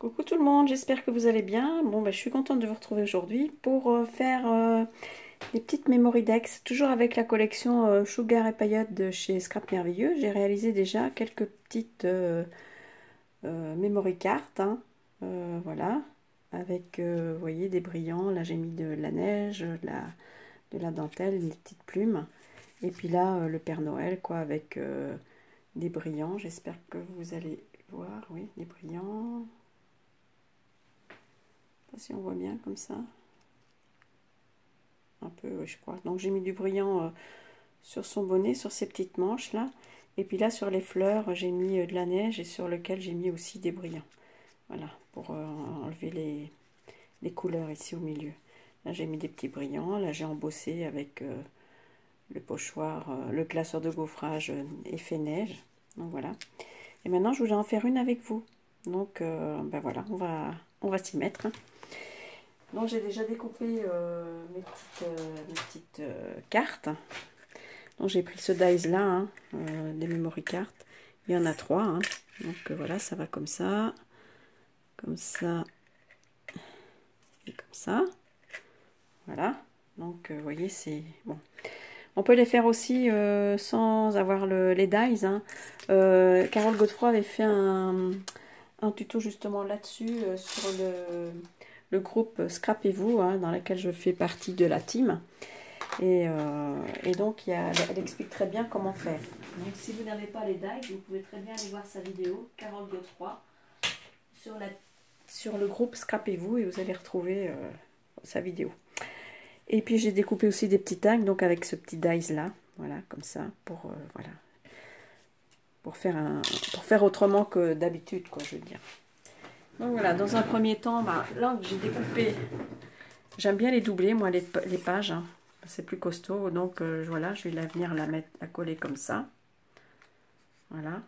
Coucou tout le monde, j'espère que vous allez bien. Bon, je suis contente de vous retrouver aujourd'hui pour faire les petites memory decks, toujours avec la collection Sugar et Paillettes de chez Scrap Merveilleux. J'ai réalisé déjà quelques petites memory cartes, hein. Voilà, avec, vous voyez, des brillants. Là, j'ai mis de la neige, de la dentelle, des petites plumes. Et puis là, le Père Noël, quoi, avec des brillants. J'espère que vous allez voir, oui, des brillants. Si on voit bien comme ça, un peu, oui, je crois. Donc j'ai mis du brillant sur son bonnet, sur ses petites manches là, et puis là sur les fleurs j'ai mis de la neige et sur lequel j'ai mis aussi des brillants. Voilà, pour enlever les couleurs ici au milieu. Là j'ai mis des petits brillants, là j'ai embossé avec le pochoir, le glaceur de gaufrage effet neige. Donc voilà. Et maintenant je voulais en faire une avec vous. Donc ben voilà, on va s'y mettre, hein. Donc j'ai déjà découpé mes petites cartes. Donc j'ai pris ce dies là, hein, des memory cartes. Il y en a 3. Hein. Donc voilà, ça va comme ça et comme ça. Voilà. Donc vous voyez, c'est bon. On peut les faire aussi sans avoir les dies, hein. Carole Godefroy avait fait un tuto justement là-dessus sur le groupe Scrapez-vous, hein, dans lequel je fais partie de la team. Et donc, elle explique très bien comment faire. Donc, si vous n'avez pas les dies, vous pouvez très bien aller voir sa vidéo, Carole Godefroy, sur le groupe Scrapez-vous, et vous allez retrouver sa vidéo. Et puis, j'ai découpé aussi des petits tags, donc avec ce petit dies là, voilà, comme ça, voilà, pour faire autrement que d'habitude, quoi, je veux dire. Donc voilà, dans un premier temps, là j'ai découpé, j'aime bien les doubler, moi, les pages, hein. C'est plus costaud, donc voilà, je vais venir la coller comme ça. Voilà.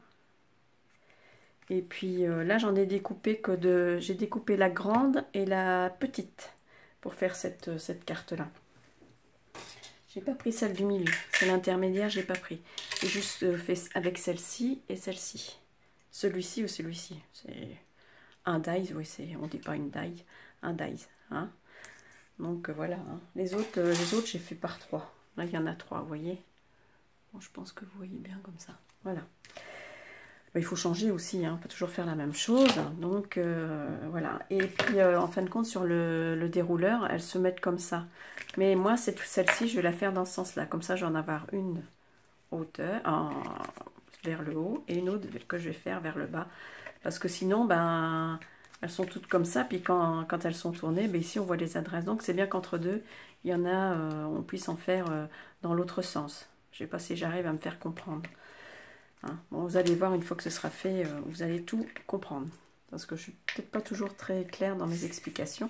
Et puis là, j'en ai découpé j'ai découpé la grande et la petite pour faire cette carte-là. J'ai pas pris celle du milieu, c'est l'intermédiaire, j'ai pas pris. J'ai juste fait avec celle-ci et celle-ci. Celui-ci ou celui-ci, c'est un dies, oui, on dit pas une die, un dies, hein. Donc voilà, hein. Les autres j'ai fait par 3. Là, il y en a 3, vous voyez. Bon, je pense que vous voyez bien comme ça. Voilà. Il faut changer aussi, hein. On peut toujours faire la même chose. Donc voilà. Et puis en fin de compte, sur le dérouleur, elles se mettent comme ça. Mais moi, celle-ci, je vais la faire dans ce sens-là. Comme ça, j'en avoir une hauteur, vers le haut, et une autre que je vais faire vers le bas. Parce que sinon, ben, elles sont toutes comme ça. Puis quand elles sont tournées, ben, ici, on voit les adresses. Donc c'est bien qu'entre deux, il y en a, on puisse en faire dans l'autre sens. Je ne sais pas si j'arrive à me faire comprendre. Hein. Bon, vous allez voir, une fois que ce sera fait, vous allez tout comprendre. Parce que je suis peut-être pas toujours très claire dans mes explications.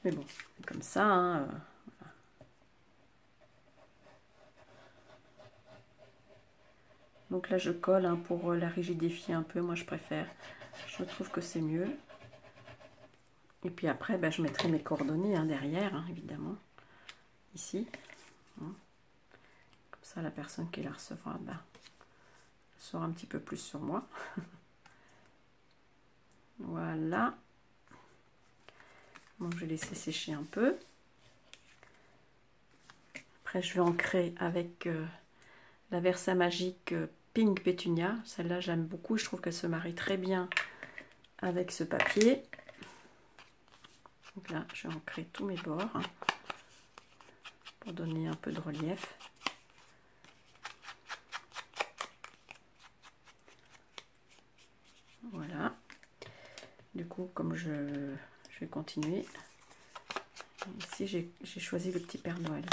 Mais bon, comme ça. Hein, donc là, je colle, hein, pour la rigidifier un peu. Moi, je préfère. Je trouve que c'est mieux. Et puis après, ben, je mettrai mes coordonnées, hein, derrière, hein, évidemment. Ici. Hein. Comme ça, la personne qui la recevra, ben, saura un petit peu plus sur moi. Voilà. Bon, je vais laisser sécher un peu. Après, je vais ancrer avec la Versa Magique Pink Pétunia. Celle-là, j'aime beaucoup. Je trouve qu'elle se marie très bien avec ce papier. Donc là, je vais ancrer tous mes bords, hein, pour donner un peu de relief. Voilà. Du coup, comme je vais continuer. Ici, j'ai choisi le petit Père Noël.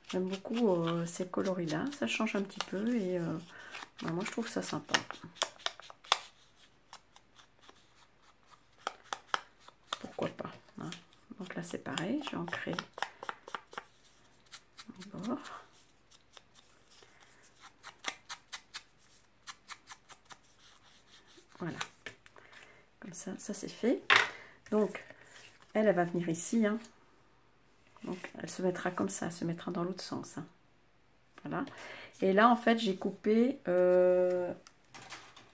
J'aime beaucoup ces coloris-là. Ça change un petit peu et moi, je trouve ça sympa. Pourquoi pas, hein. Donc là, c'est pareil. Je vais ancrer mes bords. Voilà. Comme ça c'est fait. Donc, elle va venir ici, hein. Donc, elle se mettra comme ça, elle se mettra dans l'autre sens, hein. Voilà. Et là, en fait, j'ai coupé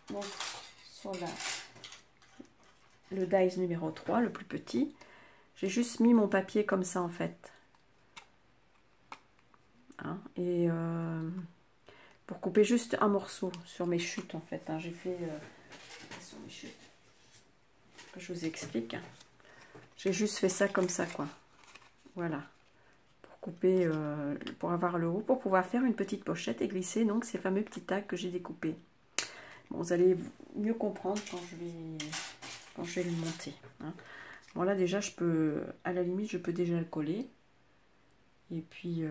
donc, sur le dies numéro 3, le plus petit. J'ai juste mis mon papier comme ça en fait. Hein, et pour couper juste un morceau sur mes chutes en fait. Hein, j'ai fait sur mes chutes. Que je vous explique. J'ai juste fait ça comme ça quoi. Voilà. Pour couper, pour avoir le haut, pour pouvoir faire une petite pochette et glisser donc ces fameux petits tags que j'ai découpés. Bon, vous allez mieux comprendre quand je vais le monter. Hein. Bon là déjà je peux, à la limite je peux déjà le coller. Et puis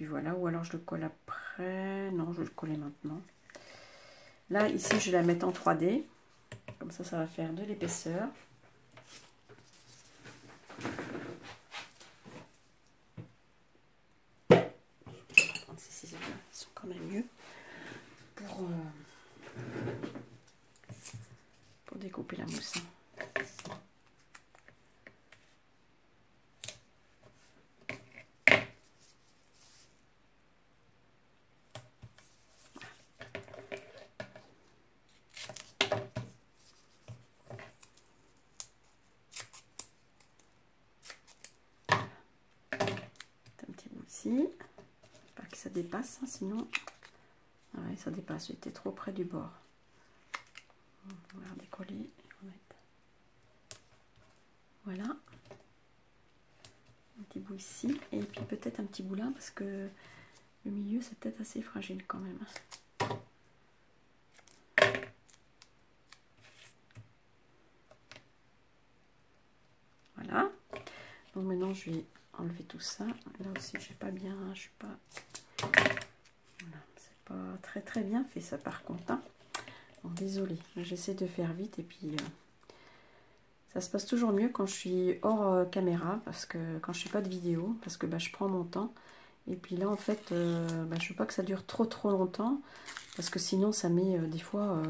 voilà, ou alors je le colle après. Non, je vais le coller maintenant. Là ici je vais la mettre en 3D. Comme ça va faire de l'épaisseur. Ces ciseaux là, ils sont quand même mieux pour découper la mousse. Ici, pas que ça dépasse, hein, sinon ouais, ça dépasse, j'étais trop près du bord. On va décoller, voilà, un petit bout ici, et puis peut-être un petit bout là, parce que le milieu c'est peut-être assez fragile quand même. Voilà, donc maintenant je vais enlever tout ça. Là aussi j'ai pas bien, je suis pas, voilà, c'est pas très bien fait ça par contre. Hein. Bon, désolée, j'essaie de faire vite et puis ça se passe toujours mieux quand je suis hors caméra, parce que quand je fais pas de vidéo, parce que je prends mon temps. Et puis là en fait, je veux pas que ça dure trop longtemps, parce que sinon ça met des fois,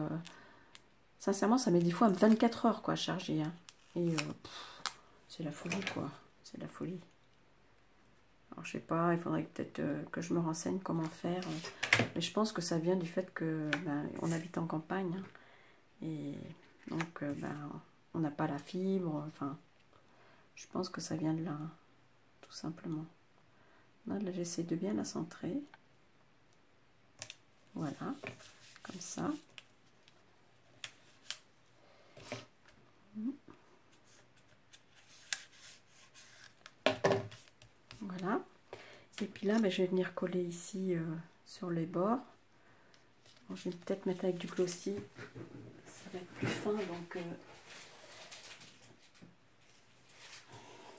sincèrement ça met des fois 24 heures quoi à charger. Hein. Et c'est la folie quoi, c'est la folie. Alors je sais pas, il faudrait peut-être que je me renseigne comment faire. Mais je pense que ça vient du fait que on habite en campagne. Hein, et donc on n'a pas la fibre. Enfin, je pense que ça vient de là, hein, tout simplement. Là j'essaie de bien la centrer. Voilà, comme ça. Voilà. Et puis là, je vais venir coller ici sur les bords. Bon, je vais peut-être mettre avec du glossy. Ça va être plus fin, donc...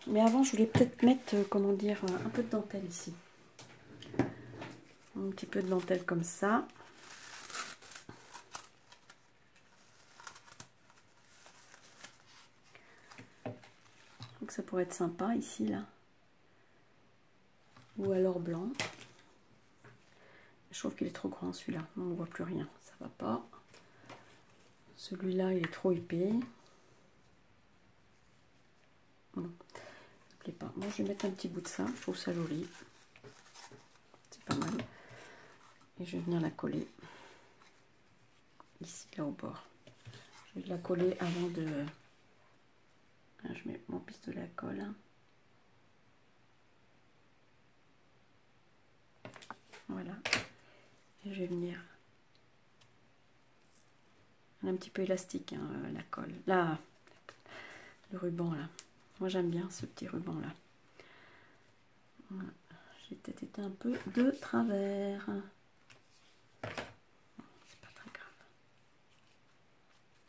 Mais avant, je voulais peut-être mettre, comment dire, un peu de dentelle ici. Un petit peu de dentelle comme ça. Donc ça pourrait être sympa ici, là. Ou alors blanc. Je trouve qu'il est trop grand celui-là. On ne voit plus rien. Ça va pas. Celui-là, il est trop épais. Non. Ça plaît pas. Moi, je vais mettre un petit bout de ça. Je trouve ça joli. C'est pas mal. Et je vais venir la coller. Ici, là, au bord. Je vais la coller avant de... Là, je mets mon pistolet à colle. Voilà. Et je vais venir... Elle est un petit peu élastique, hein, la colle. Là, le ruban, là. Moi, j'aime bien ce petit ruban, là. Voilà. J'ai peut-être été un peu de travers. C'est pas très grave.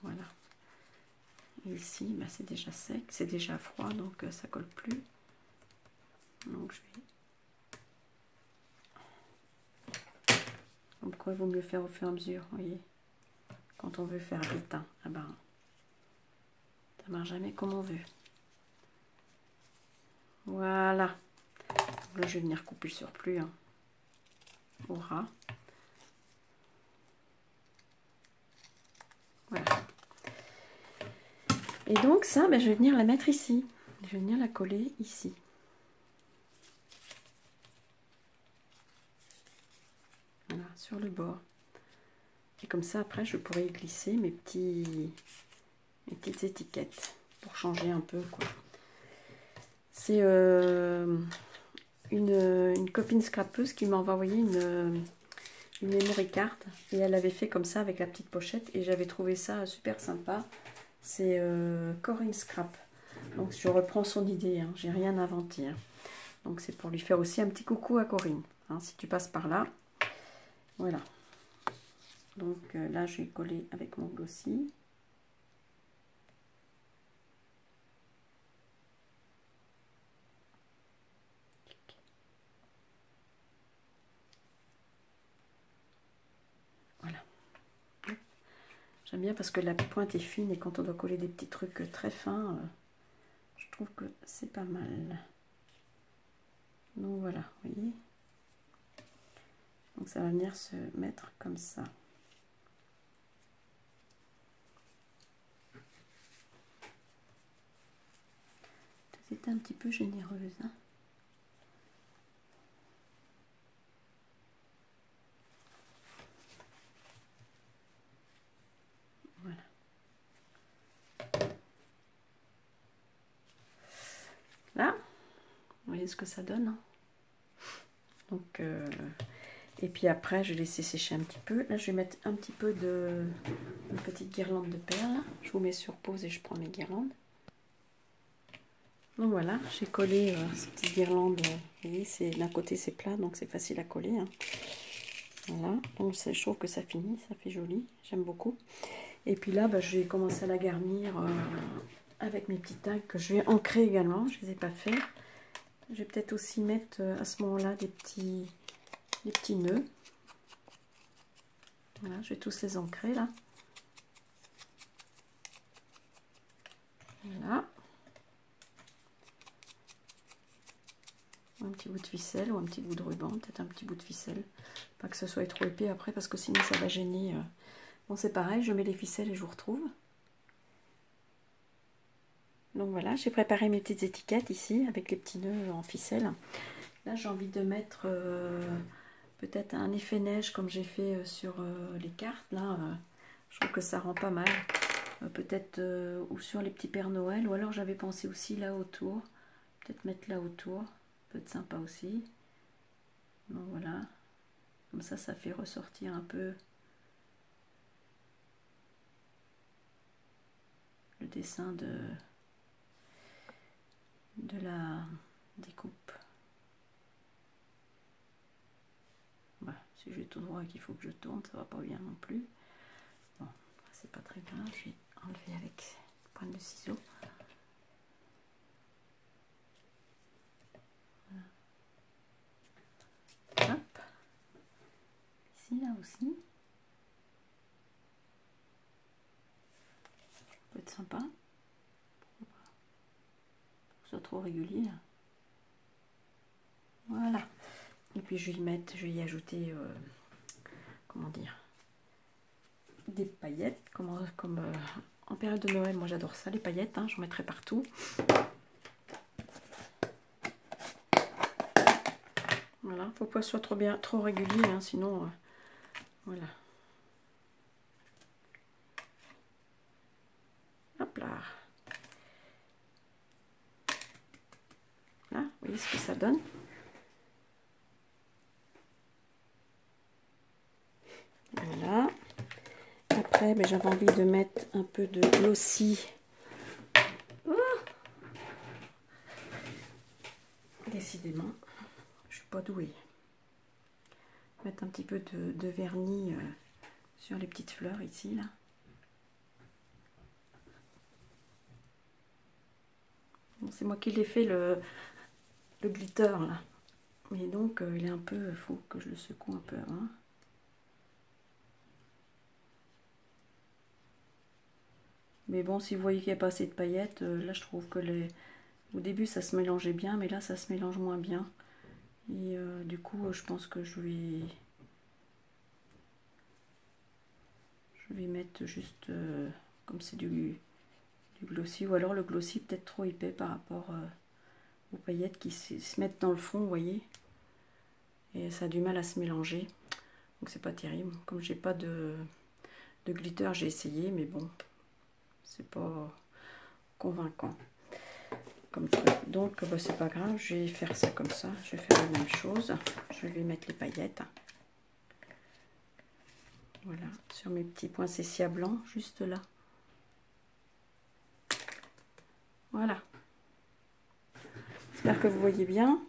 Voilà. Et ici, c'est déjà sec, c'est déjà froid, donc ça colle plus. Donc je vais... Donc pourquoi il vaut mieux faire au fur et à mesure, vous voyez. Quand on veut faire vite, hein, ça marche jamais comme on veut. Voilà. Donc là, je vais venir couper le surplus hein, au ras. Voilà. Et donc ça, je vais venir la mettre ici. Je vais venir la coller ici. Voilà, sur le bord. Et comme ça, après, je pourrais y glisser mes les petites étiquettes pour changer un peu, quoi. C'est une copine scrapeuse qui m'a envoyé une memory card et elle avait fait comme ça avec la petite pochette et j'avais trouvé ça super sympa. C'est Corinne Scrap. Donc je reprends son idée, hein. J'ai rien inventé. Hein. Donc c'est pour lui faire aussi un petit coucou à Corinne. Hein, si tu passes par là. Voilà. Donc là je vais coller avec mon glossy. Voilà. J'aime bien parce que la pointe est fine et quand on doit coller des petits trucs très fins, je trouve que c'est pas mal. Donc voilà, vous voyez. Donc ça va venir se mettre comme ça. C'était un petit peu généreuse. Hein. Voilà. Là, vous voyez ce que ça donne. Hein. Donc, et puis après, je vais laisser sécher un petit peu. Là, je vais mettre un petit peu de une petite guirlande de perles. Je vous mets sur pause et je prends mes guirlandes. Donc voilà, j'ai collé ces petites guirlandes. Vous voyez, d'un côté c'est plat, donc c'est facile à coller. Hein. Voilà, donc je trouve que ça finit, ça fait joli, j'aime beaucoup. Et puis là, je vais commencer à la garnir avec mes petits tags que je vais ancrer également. Je ne les ai pas fait. Je vais peut-être aussi mettre à ce moment-là des petits nœuds. Voilà, je vais tous les ancrer là. Voilà. Un petit bout de ficelle ou un petit bout de ruban, peut-être un petit bout de ficelle. Pas que ce soit trop épais après parce que sinon ça va gêner. Bon, c'est pareil, je mets les ficelles et je vous retrouve. Donc voilà, j'ai préparé mes petites étiquettes ici avec les petits nœuds en ficelle. Là, j'ai envie de mettre peut-être un effet neige comme j'ai fait sur les cartes. Là, je trouve que ça rend pas mal. Peut-être ou sur les petits Pères Noël. Ou alors j'avais pensé aussi là autour. Peut-être mettre là autour. Peut être sympa aussi. Donc voilà. Comme ça fait ressortir un peu le dessin de la découpe. Voilà. Si je vais tout droit et qu'il faut que je tourne, ça va pas bien non plus. Bon, c'est pas très grave. Je vais enlever avec pointe de ciseaux. Voilà. Hop. Ici, là aussi. Ça peut être sympa. Pour que ce soit trop régulier. Voilà. Et puis je vais y ajouter, comment dire, des paillettes, comme en période de Noël. Moi j'adore ça, les paillettes, hein, j'en mettrai partout. Voilà, faut pas que ce soit trop régulier, hein, sinon, voilà. Hop là. Là, vous voyez ce que ça donne. Voilà. Après, j'avais envie de mettre un peu de glossy. Décidément, je suis pas douée. Mettre un petit peu de vernis sur les petites fleurs ici, là. Bon, c'est moi qui l'ai fait le glitter, là. Mais donc, il est un peu... Il faut que je le secoue un peu avant. Mais bon, si vous voyez qu'il n'y a pas assez de paillettes, là je trouve que au début ça se mélangeait bien, mais là ça se mélange moins bien. Et du coup, je pense que je vais mettre juste, comme c'est du glossy, ou alors le glossy peut-être trop épais par rapport aux paillettes qui se mettent dans le fond, vous voyez. Et ça a du mal à se mélanger, donc c'est pas terrible. Comme j'ai pas de glitter, j'ai essayé, mais bon, c'est pas convaincant comme truc. Donc bah, c'est pas grave, je vais faire ça comme ça. Je vais faire la même chose. Je vais mettre les paillettes. Voilà, sur mes petits points cécia blancs, juste là. Voilà. J'espère que vous voyez bien.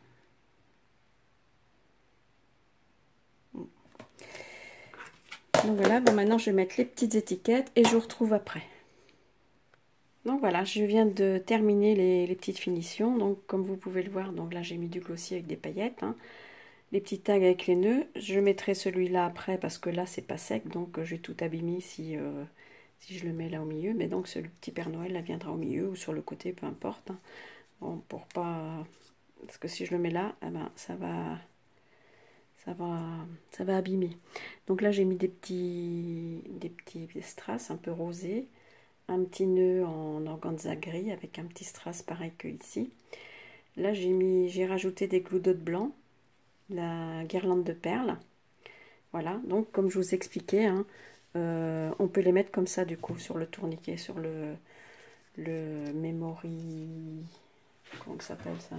Donc voilà, bon maintenant je vais mettre les petites étiquettes et je vous retrouve après. Donc voilà, je viens de terminer les petites finitions. Donc comme vous pouvez le voir, donc là j'ai mis du glossy avec des paillettes. Hein. Les petits tags avec les nœuds. Je mettrai celui-là après parce que là c'est pas sec. Donc je vais tout abîmer si je le mets là au milieu. Mais donc ce petit Père Noël là viendra au milieu ou sur le côté, peu importe. Hein. Bon, pour pas... Parce que si je le mets là, eh ben, ça va abîmer. Donc là j'ai mis des petits strass un peu rosés. Un petit nœud en organza gris avec un petit strass pareil que ici. Là j'ai rajouté des clous d'eau de blanc, la guirlande de perles. Voilà, donc comme je vous expliquais, hein, on peut les mettre comme ça du coup sur le tourniquet, sur le memory, comment ça s'appelle ça,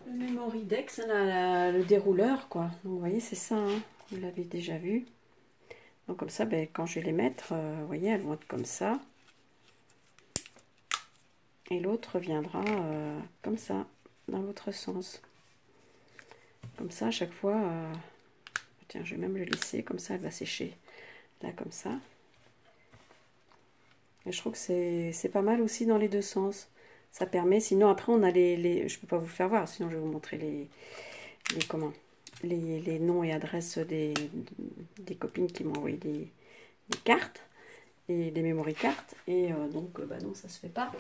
le memory dex, le dérouleur quoi. Donc vous voyez c'est ça, hein, vous l'avez déjà vu. Donc comme ça, ben, quand je vais les mettre, vous voyez, elles vont être comme ça. Et l'autre viendra comme ça, dans l'autre sens. Comme ça, à chaque fois, tiens, je vais même le lisser, comme ça, elle va sécher. Là, comme ça. Et je trouve que c'est pas mal aussi dans les deux sens. Ça permet, sinon après, on a je peux pas vous faire voir, sinon je vais vous montrer les noms et adresses des copines qui m'ont envoyé des cartes. Et des memory cartes et donc bah non ça se fait pas,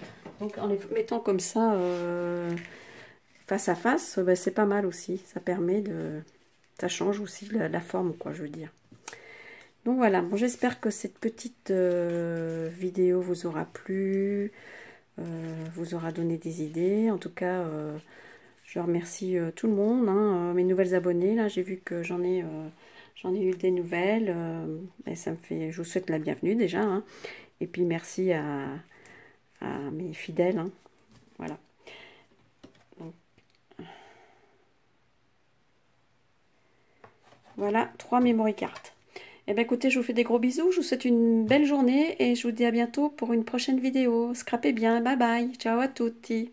donc en les mettant comme ça face à face, bah, c'est pas mal aussi, ça permet ça change aussi la forme quoi, je veux dire. Donc voilà, bon, j'espère que cette petite vidéo vous aura plu, vous aura donné des idées. En tout cas je remercie tout le monde, hein, mes nouvelles abonnées là, j'ai vu que j'en ai eu des nouvelles, et ça me fait, je vous souhaite la bienvenue déjà, hein. Et puis merci à mes fidèles, hein. Voilà. Donc, voilà, 3 memory cartes. Et bien écoutez, je vous fais des gros bisous, je vous souhaite une belle journée et je vous dis à bientôt pour une prochaine vidéo. Scrapez bien, bye bye, ciao à tutti.